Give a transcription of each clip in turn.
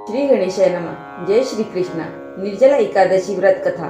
श्री गणेशाय नमः। जय श्री कृष्णा। निर्जला एकादशी व्रत कथा।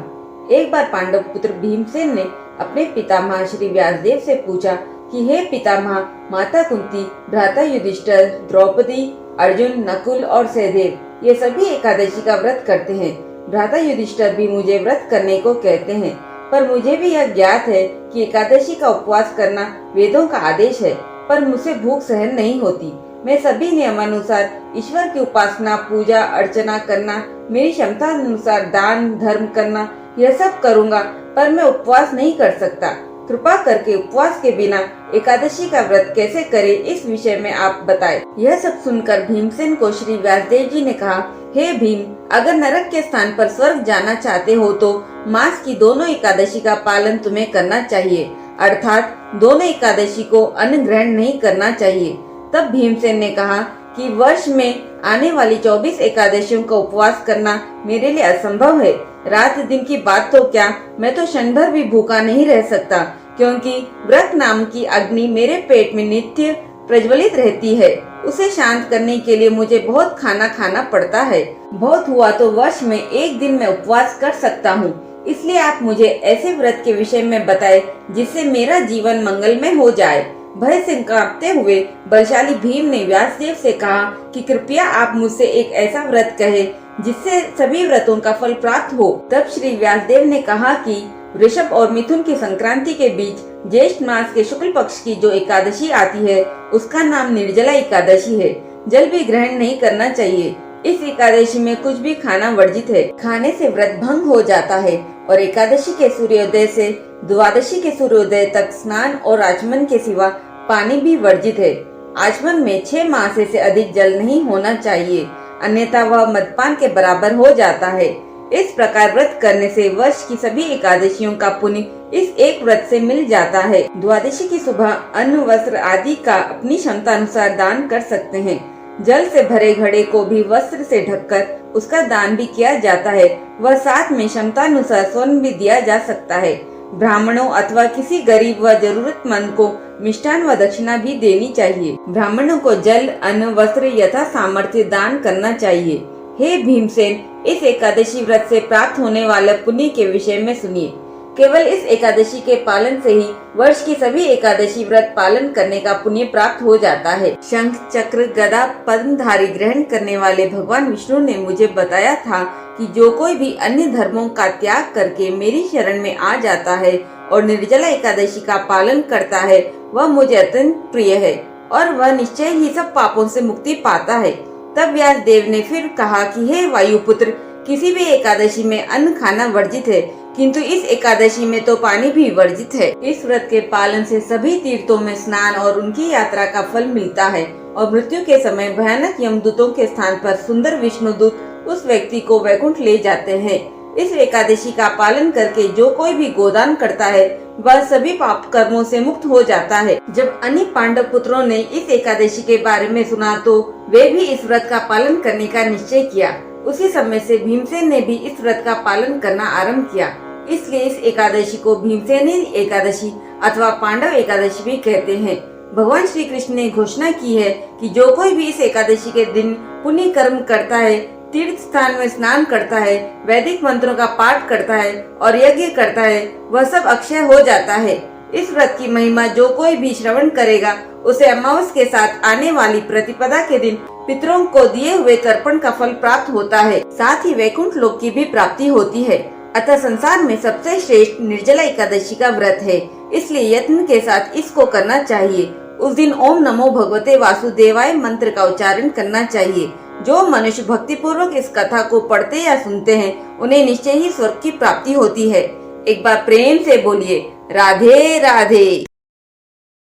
एक बार पांडव पुत्र भीमसेन ने अपने पितामह श्री व्यासदेव से पूछा कि हे पितामह, माता कुंती, भ्राता युधिष्ठिर, द्रौपदी, अर्जुन, नकुल और सहदेव ये सभी एकादशी का व्रत करते हैं। भ्राता युधिष्ठिर भी मुझे व्रत करने को कहते हैं, पर मुझे भी यह ज्ञात है कि एकादशी का उपवास करना वेदों का आदेश है, पर मुझसे भूख सहन नहीं होती। मैं सभी नियमानुसार ईश्वर की उपासना, पूजा अर्चना करना, मेरी क्षमता अनुसार दान धर्म करना, यह सब करूँगा, पर मैं उपवास नहीं कर सकता। कृपा करके उपवास के बिना एकादशी का व्रत कैसे करें, इस विषय में आप बताएं। यह सब सुनकर भीमसेन को श्री व्यासदेव जी ने कहा, हे भीम, अगर नरक के स्थान पर स्वर्ग जाना चाहते हो तो मास की दोनों एकादशी का पालन तुम्हें करना चाहिए, अर्थात दोनों एकादशी को अन्न ग्रहण नहीं करना चाहिए। तब भीमसेन ने कहा कि वर्ष में आने वाली 24 एकादशियों का उपवास करना मेरे लिए असंभव है। रात दिन की बात तो क्या, मैं तो क्षण भर भी भूखा नहीं रह सकता, क्योंकि व्रत नाम की अग्नि मेरे पेट में नित्य प्रज्वलित रहती है। उसे शांत करने के लिए मुझे बहुत खाना खाना पड़ता है। बहुत हुआ तो वर्ष में एक दिन मैं उपवास कर सकता हूँ। इसलिए आप मुझे ऐसे व्रत के विषय में बताएं जिससे मेरा जीवन मंगलमय हो जाए। भय से कांपते हुए बलशाली भीम ने व्यासदेव से कहा कि कृपया आप मुझसे एक ऐसा व्रत कहें जिससे सभी व्रतों का फल प्राप्त हो। तब श्री व्यासदेव ने कहा कि वृषभ और मिथुन की संक्रांति के बीच ज्येष्ठ मास के शुक्ल पक्ष की जो एकादशी आती है उसका नाम निर्जला एकादशी है। जल भी ग्रहण नहीं करना चाहिए। इस एकादशी में कुछ भी खाना वर्जित है। खाने से व्रत भंग हो जाता है और एकादशी के सूर्योदय से द्वादशी के सूर्योदय तक स्नान और आचमन के सिवा पानी भी वर्जित है। आचमन में 6 माह से अधिक जल नहीं होना चाहिए, अन्यथा वह मदपान के बराबर हो जाता है। इस प्रकार व्रत करने से वर्ष की सभी एकादशियों का पुण्य इस एक व्रत से मिल जाता है। द्वादशी की सुबह अन्न वस्त्र आदि का अपनी क्षमता अनुसार दान कर सकते हैं। जल से भरे घड़े को भी वस्त्र से ढककर उसका दान भी किया जाता है। वह साथ में क्षमता अनुसार स्वर्ण भी दिया जा सकता है। ब्राह्मणों अथवा किसी गरीब व जरूरतमंद को मिष्ठान व दक्षिणा भी देनी चाहिए। ब्राह्मणों को जल, अन्न, वस्त्र यथा सामर्थ्य दान करना चाहिए। हे भीमसेन, इस एकादशी व्रत से प्राप्त होने वाले पुण्य के विषय में सुनिए। केवल इस एकादशी के पालन से ही वर्ष की सभी एकादशी व्रत पालन करने का पुण्य प्राप्त हो जाता है। शंख, चक्र, गदा, पद्मधारी ग्रहण करने वाले भगवान विष्णु ने मुझे बताया था कि जो कोई भी अन्य धर्मों का त्याग करके मेरी शरण में आ जाता है और निर्जला एकादशी का पालन करता है, वह मुझे अत्यंत प्रिय है और वह निश्चय ही सब पापों से मुक्ति पाता है। तब व्यासदेव ने फिर कहा कि हे वायुपुत्र, किसी भी एकादशी में अन्न खाना वर्जित है, किंतु इस एकादशी में तो पानी भी वर्जित है। इस व्रत के पालन से सभी तीर्थों में स्नान और उनकी यात्रा का फल मिलता है और मृत्यु के समय भयानक यमदूतों के स्थान पर सुंदर विष्णुदूत उस व्यक्ति को वैकुंठ ले जाते हैं। इस एकादशी का पालन करके जो कोई भी गोदान करता है वह सभी पाप कर्मों से मुक्त हो जाता है। जब अन्य पांडव पुत्रों ने इस एकादशी के बारे में सुना तो वे भी इस व्रत का पालन करने का निश्चय किया। उसी समय से भीमसेन ने भी इस व्रत का पालन करना आरंभ किया। इसलिए इस एकादशी को भीमसेनी एकादशी अथवा पांडव एकादशी भी कहते हैं। भगवान श्री कृष्ण ने घोषणा की है कि जो कोई भी इस एकादशी के दिन पुण्य कर्म करता है, तीर्थ स्थान में स्नान करता है, वैदिक मंत्रों का पाठ करता है और यज्ञ करता है, वह सब अक्षय हो जाता है। इस व्रत की महिमा जो कोई भी श्रवण करेगा उसे अमावस के साथ आने वाली प्रतिपदा के दिन पितरों को दिए हुए तर्पण का फल प्राप्त होता है, साथ ही वैकुंठ लोक की भी प्राप्ति होती है। अतः संसार में सबसे श्रेष्ठ निर्जला एकादशी का व्रत है, इसलिए यत्न के साथ इसको करना चाहिए। उस दिन ओम नमो भगवते वासुदेवाय मंत्र का उच्चारण करना चाहिए। जो मनुष्य भक्ति पूर्वक इस कथा को पढ़ते या सुनते हैं उन्हें निश्चय ही स्वर्ग की प्राप्ति होती है। एक बार प्रेम से बोलिए राधे राधे।